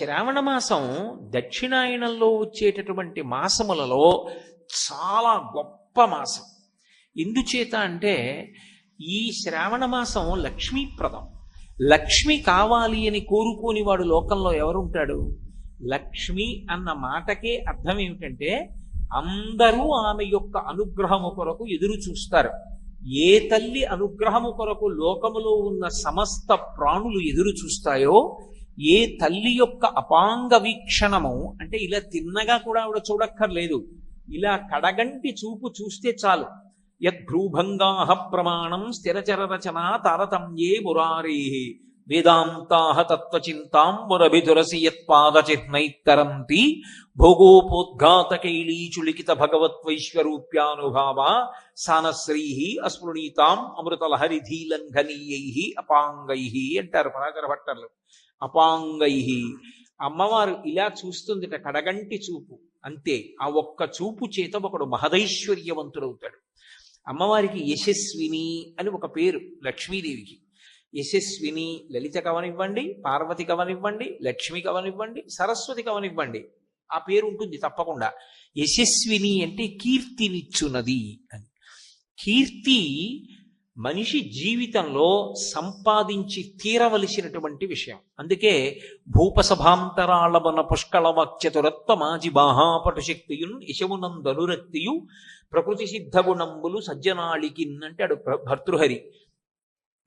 శ్రావణ మాసం దక్షిణాయనంలో వచ్చేటటువంటి మాసములలో చాలా గొప్ప మాసం. ఎందుచేత అంటే ఈ శ్రావణ మాసం లక్ష్మీప్రదం. లక్ష్మి కావాలి అని కోరుకోని వాడు లోకంలో ఎవరుంటాడు? లక్ష్మి అన్న మాటకే అర్థం ఏమిటంటే అందరూ ఆమె యొక్క అనుగ్రహము కొరకు ఎదురు చూస్తారు. ఏ తల్లి అనుగ్రహము కొరకు లోకములో ఉన్న సమస్త ప్రాణులు ఎదురు చూస్తాయో, ఏ తల్లి యొక్క అపాంగ వీక్షణము అంటే ఇలా తిన్నగా కూడా ఆవిడ చూడక్కర్లేదు, ఇలా కడగంటి చూపు చూస్తే చాలు. యద్భ్రూభంగాః ప్రమాణం స్థిరచర రచన తారతమ్యే మురారే వేదాంతాః తత్వచింతాం మురభిదురసి యత్పాదచిహ్నైత్తరంతి భోగోపోద్ఘాతకైలీచులిఖిత భగవత్వైశ్వరూప్యానుభావ సానశ్రీః అస్మృణీతాం అమృతలహరిధీలంఘనీయైః అపాంగైః అంటారు పరాశర భట్టర్లు. అపాంగైః అమ్మవారు ఇలా చూస్తుందిట, కడగంటి చూపు అంతే. ఆ ఒక్క చూపు చేత ఒకడు మహదైశ్వర్యవంతుడవుతాడు. అమ్మవారికి యశస్విని అని ఒక పేరు లక్ష్మీదేవికి. యశస్విని లలిత కవనివ్వండి, పార్వతి కవనివ్వండి, లక్ష్మి కవనివ్వండి, సరస్వతి కవనివ్వండి, ఆ పేరు ఉంటుంది తప్పకుండా. యశస్విని అంటే కీర్తినిచ్చున్నది అని. కీర్తి మనిషి జీవితంలో సంపాదించి తీరవలసినటువంటి విషయం. అందుకే భూపసభాంతరాళవన పుష్కళవాక్యతురత్వ మాజి బాహాపటు శక్తియున్ యశమునందనురక్తియు ప్రకృతి సిద్ధ గుణంబులు సజ్జనాళికిన్ అంటాడు భర్తృహరి.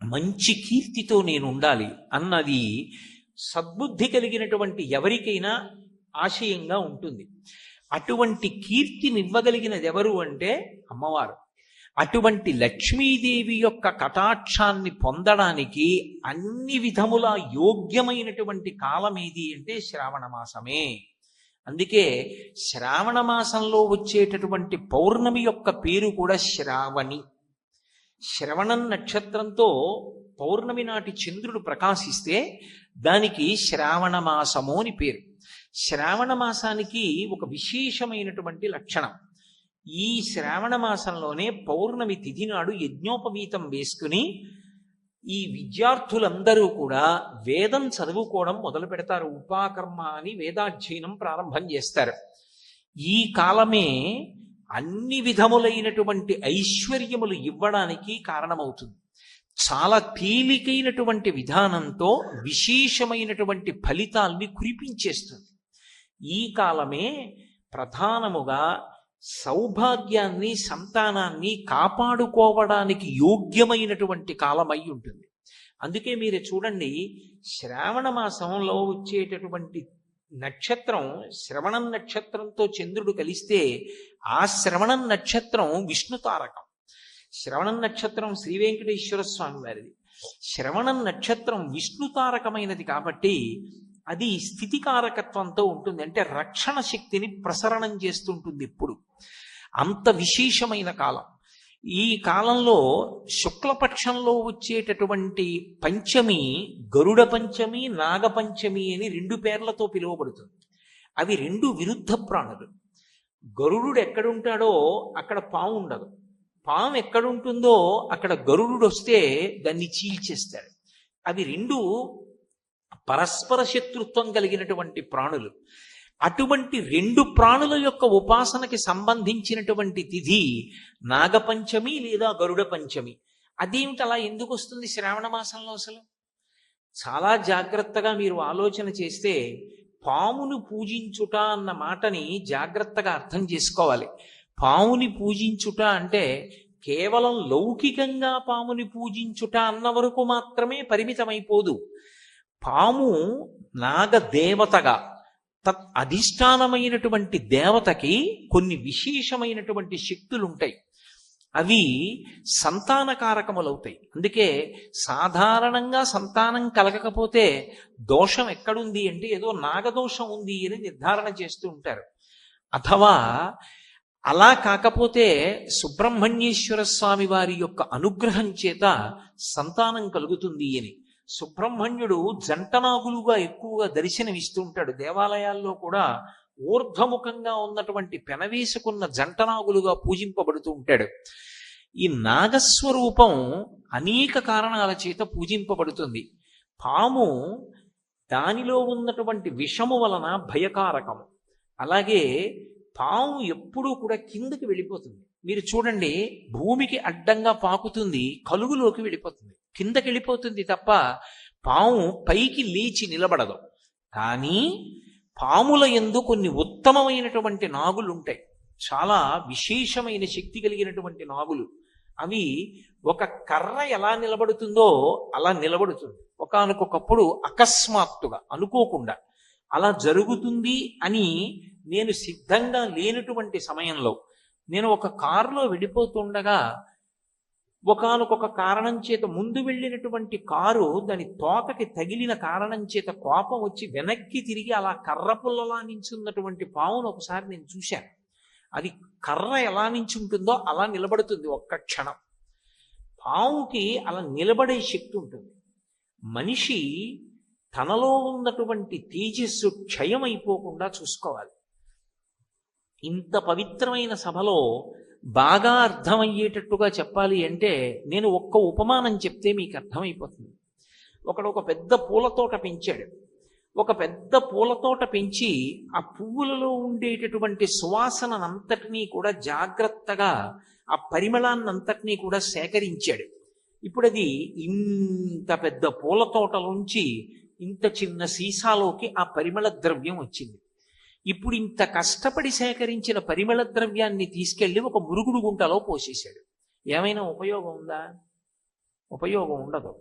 మంచి కీర్తితో నేను ఉండాలి అన్నది సద్బుద్ధి కలిగినటువంటి ఎవరికైనా ఆశయంగా ఉంటుంది. అటువంటి కీర్తినివ్వగలిగినది ఎవరు అంటే అమ్మవారు. అటువంటి లక్ష్మీదేవి యొక్క కటాక్షాన్ని పొందడానికి అన్ని విధముల యోగ్యమైనటువంటి కాలం ఏది అంటే శ్రావణ మాసమే. అందుకే శ్రావణ మాసంలో వచ్చేటటువంటి పౌర్ణమి యొక్క పేరు కూడా శ్రావణి. శ్రవణం నక్షత్రంతో పౌర్ణమి నాటి చంద్రుడు ప్రకాశిస్తే దానికి శ్రావణ మాసము అని పేరు. శ్రావణ మాసానికి ఒక విశేషమైనటువంటి లక్షణం. ఈ శ్రావణ మాసంలోనే పౌర్ణమి తిథి నాడు యజ్ఞోపవీతం వేసుకుని ఈ విద్యార్థులందరూ కూడా వేదం చదువుకోవడం మొదలు పెడతారు. ఉపాకర్మ అని వేదాధ్యయనం ప్రారంభం చేస్తారు. ఈ కాలమే అన్ని విధములైనటువంటి ఐశ్వర్యములు ఇవ్వడానికి కారణమవుతుంది. చాలా తేలికైనటువంటి విధానంతో విశేషమైనటువంటి ఫలితాల్ని కురిపించేస్తుంది. ఈ కాలమే ప్రధానముగా సౌభాగ్యాన్ని, సంతానాన్ని కాపాడుకోవడానికి యోగ్యమైనటువంటి కాలమై ఉంటుంది. అందుకే మీరు చూడండి, శ్రావణ మాసంలో వచ్చేటటువంటి నక్షత్రం శ్రవణం నక్షత్రంతో చంద్రుడు కలిస్తే ఆ శ్రవణం నక్షత్రం విష్ణు తారకం. శ్రవణం నక్షత్రం శ్రీ వెంకటేశ్వర స్వామి వారిది. శ్రవణం నక్షత్రం విష్ణు తారకమైనది కాబట్టి అది స్థితికారకత్వంతో ఉంటుంది. అంటే రక్షణ శక్తిని ప్రసరణం చేస్తుంటుంది ఎప్పుడు. అంత విశేషమైన కాలం. ఈ కాలంలో శుక్లపక్షంలో వచ్చేటటువంటి పంచమి గరుడ పంచమి, నాగపంచమి అని రెండు పేర్లతో పిలువబడుతుంది. అవి రెండు విరుద్ధ ప్రాణులు. గరుడు ఎక్కడుంటాడో అక్కడ పాము ఉండదు. పాము ఎక్కడుంటుందో అక్కడ గరుడు వస్తే దాన్ని చీల్చేస్తాడు. అవి రెండు పరస్పర శత్రుత్వం కలిగినటువంటి ప్రాణులు. అటువంటి రెండు ప్రాణుల యొక్క ఉపాసనకి సంబంధించినటువంటి తిథి నాగపంచమి లేదా గరుడ పంచమి. అదేమిటి అలా ఎందుకు వస్తుంది శ్రావణ మాసంలో? అసలు చాలా జాగ్రత్తగా మీరు ఆలోచన చేస్తే పామును పూజించుట అన్న మాటని జాగ్రత్తగా అర్థం చేసుకోవాలి. పాముని పూజించుట అంటే కేవలం లౌకికంగా పాముని పూజించుట అన్న వరకు మాత్రమే పరిమితమైపోదు. పాము నాగదేవతగా అధిష్టానమైనటువంటి దేవతకి కొన్ని విశేషమైనటువంటి శక్తులు ఉంటాయి. అవి సంతానకారకములవుతాయి. అందుకే సాధారణంగా సంతానం కలగకపోతే దోషం ఎక్కడుంది అంటే ఏదో నాగదోషం ఉంది అని నిర్ధారణ చేస్తూ ఉంటారు. అథవా అలా కాకపోతే సుబ్రహ్మణ్యేశ్వర స్వామి వారి యొక్క అనుగ్రహం చేత సంతానం కలుగుతుంది అని. సుబ్రహ్మణ్యుడు జంటనాగులుగా ఎక్కువగా దర్శనమిస్తూ ఉంటాడు. దేవాలయాల్లో కూడా ఊర్ధ్వముఖంగా ఉన్నటువంటి పెనవేసుకున్న జంటనాగులుగా పూజింపబడుతూ ఉంటాడు. ఈ నాగస్వరూపం అనేక కారణాల చేత పూజింపబడుతుంది. పాము దానిలో ఉన్నటువంటి విషము వలన భయకారకము. అలాగే పాము ఎప్పుడూ కూడా కిందకి వెళ్ళిపోతుంది. మీరు చూడండి, భూమికి అడ్డంగా పాకుతుంది, కలుగులోకి వెళ్ళిపోతుంది, కిందకి వెళ్ళిపోతుంది తప్ప పాము పైకి లేచి నిలబడదు. కానీ పాముల యందు కొన్ని ఉత్తమమైనటువంటి నాగులు ఉంటాయి, చాలా విశేషమైన శక్తి కలిగినటువంటి నాగులు. అవి ఒక కర్ర ఎలా నిలబడుతుందో అలా నిలబడుతుంది. ఒకానొకప్పుడు అకస్మాత్తుగా అనుకోకుండా అలా జరుగుతుంది అని నేను సిద్ధంగా లేనటువంటి సమయంలో, నేను ఒక కారులో వెళ్ళిపోతుండగా ఒకానొక కారణం చేత ముందు వెళ్ళినటువంటి కారు దాని తోకకి తగిలిన కారణం చేత కోపం వచ్చి వెనక్కి తిరిగి అలా కర్ర పుల్లలా నించున్నటువంటి పావును ఒకసారి నేను చూశాను. అది కర్ర ఎలా నించుంటుందో అలా నిలబడుతుంది ఒక్క క్షణం. పావుకి అలా నిలబడే శక్తి ఉంటుంది. మనిషి తనలో ఉన్నటువంటి తేజస్సు క్షయమైపోకుండా చూసుకోవాలి. ఇంత పవిత్రమైన సభలో బాగా అర్థమయ్యేటట్టుగా చెప్పాలి అంటే నేను ఒక్క ఉపమానం చెప్తే మీకు అర్థమైపోతుంది. ఒకడు ఒక పెద్ద పూల తోట పెంచాడు. ఒక పెద్ద పూల తోట పెంచి ఆ పువ్వులలో ఉండేటటువంటి సువాసనంతటినీ కూడా జాగ్రత్తగా, ఆ పరిమళాన్నంతటినీ కూడా సేకరించాడు. ఇప్పుడు అది ఇంత పెద్ద పూల తోటలోంచి ఇంత చిన్న సీసాలోకి ఆ పరిమళ ద్రవ్యం వచ్చింది. ఇప్పుడు ఇంత కష్టపడి సేకరించిన పరిమళ ద్రవ్యాన్ని తీసుకెళ్లి ఒక మురుగుడు గుంటలో పోసేశాడు. ఏమైనా ఉపయోగం ఉందా? ఉపయోగం ఉండదు.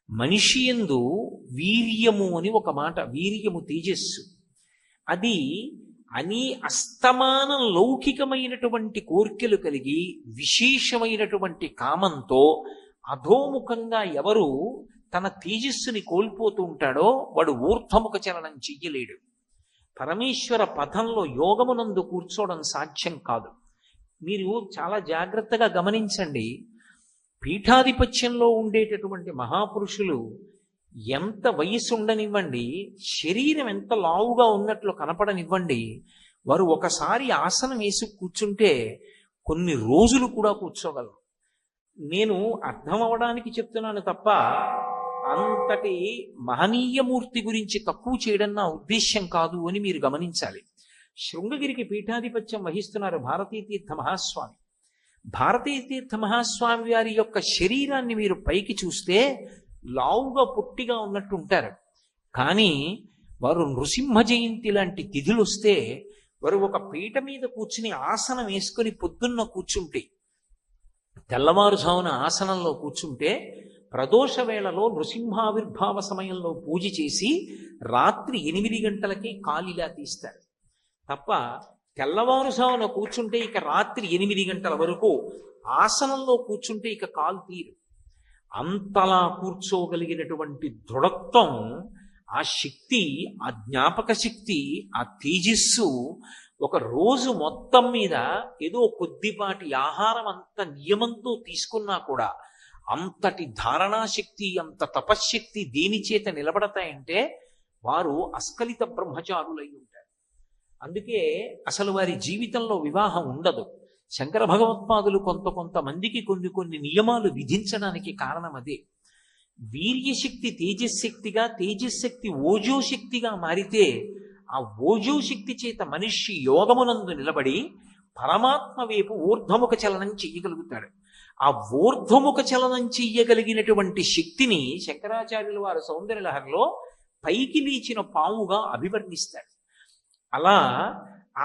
మనిషి యందు వీర్యము అని ఒక మాట, వీర్యము తేజస్సు, అది అని అస్తమానం లౌకికమైనటువంటి కోర్కెలు కలిగి విశేషమైనటువంటి కామంతో అధోముఖంగా ఎవరు తన తేజస్సుని కోల్పోతూ ఉంటాడో వాడు ఊర్ధ్వముఖ చలనం చెయ్యలేడు. పరమేశ్వర పథంలో యోగమునందు కూర్చోవడం సాధ్యం కాదు. మీరు చాలా జాగ్రత్తగా గమనించండి. పీఠాధిపత్యంలో ఉండేటటువంటి మహాపురుషులు ఎంత వయసు ఉండనివ్వండి, శరీరం ఎంత లావుగా ఉన్నట్లు కనపడనివ్వండి, వారు ఒకసారి ఆసనం వేసి కూర్చుంటే కొన్ని రోజులు కూడా కూర్చోగలరు. నేను అర్థం అవడానికి చెప్తున్నాను తప్ప అంతటి మహనీయమూర్తి గురించి తక్కువ చేయడం నా ఉద్దేశ్యం కాదు అని మీరు గమనించాలి. శృంగగిరికి పీఠాధిపత్యం వహిస్తున్నారు భారతీతీర్థ మహాస్వామి. భారతీతీర్థ మహాస్వామి వారి యొక్క శరీరాన్ని మీరు పైకి చూస్తే లావుగా పొట్టిగా ఉన్నట్టు ఉంటారు. కానీ వారు నృసింహ జయంతి లాంటి తిథులు వస్తే వారు ఒక పీట మీద కూర్చుని ఆసనం వేసుకొని పొద్దున్న కూర్చుంటే, తెల్లవారుజామున ఆసనంలో కూర్చుంటే ప్రదోష వేళలో నృసింహావిర్భావ సమయంలో పూజ చేసి రాత్రి 8 గంటలకి కాలిలా తీస్తారు తప్ప తెల్లవారుజామున కూర్చుంటే ఇక రాత్రి 8 గంటల వరకు ఆసనంలో కూర్చుంటే ఇక కాలు తీరు. అంతలా కూర్చోగలిగినటువంటి దృఢత్వం, ఆ శక్తి, ఆ జ్ఞాపక శక్తి, ఆ తేజస్సు ఒక రోజు మొత్తం మీద ఏదో కొద్దిపాటి ఆహారం అంత నియమంతో తీసుకున్నా కూడా అంతటి ధారణాశక్తి, అంత తపశ్శక్తి దేని చేత నిలబడతాయంటే వారు అస్కలిత బ్రహ్మచారులై ఉంటారు. అందుకే అసలు వారి జీవితంలో వివాహం ఉండదు. శంకర భగవత్పాదులు కొంతమందికి కొన్ని నియమాలు విధించడానికి కారణం అదే. వీర్యశక్తి తేజశక్తిగా, తేజశక్తి ఓజోశక్తిగా మారితే ఆ ఓజోశక్తి చేత మనిషి యోగమునందు నిలబడి పరమాత్మ వైపు ఊర్ధ్వముఖ చలనం చెయ్యగలుగుతాడు. ఆ ఊర్ధ్వముఖ చలనం చెయ్యగలిగినటువంటి శక్తిని శంకరాచార్యుల వారు సౌందర్యలహరిలో పైకి లేచిన పాముగా అభివర్ణిస్తాడు. అలా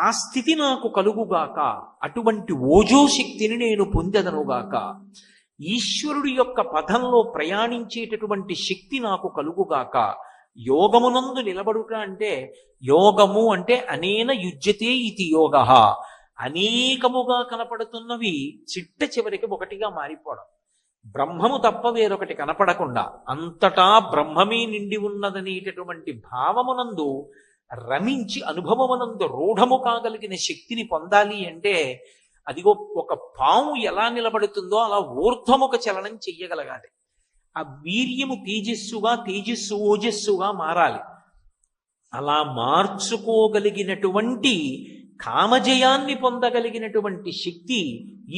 ఆ స్థితి నాకు కలుగుగాక, అటువంటి ఓజోశక్తిని నేను పొందెదనుగాక, ఈశ్వరుడి యొక్క పదంలో ప్రయాణించేటటువంటి శక్తి నాకు కలుగుగాక, యోగమునందు నిలబడుట అంటే, యోగము అంటే అనేన యుజ్యతే ఇది యోగ, అనేకముగా కనపడుతున్నవి చిట్ట చివరికి ఒకటిగా మారిపోవడం, బ్రహ్మము తప్ప వేరొకటి కనపడకుండా అంతటా బ్రహ్మమే నిండి ఉన్నదనేటటువంటి భావమునందు రమించి అనుభవమునందు రూఢము కాగలిగిన శక్తిని పొందాలి అంటే అదిగో ఒక పాము ఎలా నిలబడుతుందో అలా ఊర్ధ్వముఖ చలనం చెయ్యగలగాలి. ఆ వీర్యము తేజస్సుగా, తేజస్సు ఓజస్సుగా మారాలి. అలా మార్చుకోగలిగినటువంటి కామజయాన్ని పొందగలిగినటువంటి శక్తి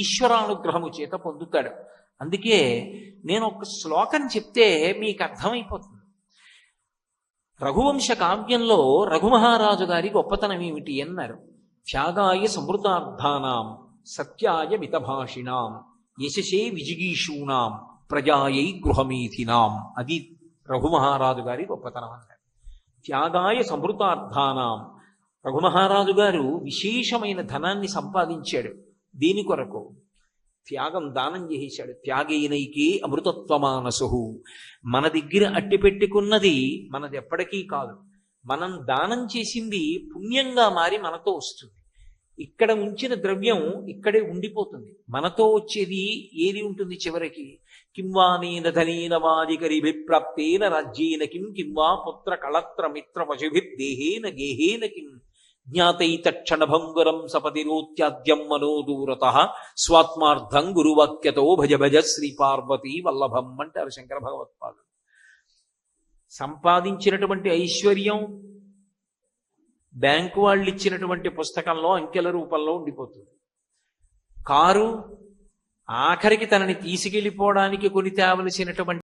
ఈశ్వరానుగ్రహము చేత పొందుతాడు. అందుకే నేను ఒక శ్లోకం చెప్తే మీకు అర్థమైపోతుంది. రఘువంశ కావ్యంలో రఘుమహారాజు గారి గొప్పతనం ఏమిటి అన్నారు. త్యాగాయ సమృతార్థానాం సత్యాయ మితభాషిణాం యశసే విజిగీషూణాం ప్రజాయై గృహమీథినాం. అది రఘుమహారాజు గారి గొప్పతనం అన్నారు. త్యాగాయ సమృతార్థానాం. రఘుమహారాజు గారు విశేషమైన ధనాన్ని సంపాదించాడు. దీని కొరకు త్యాగం, దానం చేసేశాడు. త్యాగేనైకే అమృతత్వమానసు. మన దగ్గర అట్టి పెట్టుకున్నది మనది ఎప్పటికీ కాదు. మనం దానం చేసింది పుణ్యంగా మారి మనతో వస్తుంది. ఇక్కడ ఉంచిన ద్రవ్యం ఇక్కడే ఉండిపోతుంది. మనతో వచ్చేది ఏది ఉంటుంది చివరికి? కింవానేన ధనేన వాజికరిభిప్రాప్తేన రాజ్యేన కింవా పుత్ర కళత్ర మిత్ర పశుభిర్దేహేన గేహేన కిం జ్ఞాతైతక్షణభంగురం సపతిరోత్యాద్యం మనోదూరతః స్వాత్మార్థం గురువాక్యతో భజ భజ శ్రీ పార్వతీ వల్లభం అంటారు శంకర భగవత్పాదులు. సంపాదించినటువంటి ఐశ్వర్యం బ్యాంకు వాళ్ళు ఇచ్చినటువంటి పుస్తకంలో అంకెల రూపంలో ఉండిపోతుంది. కారు ఆఖరికి తనని తీసుకెళ్ళిపోవడానికి కొని తేవలసినటువంటి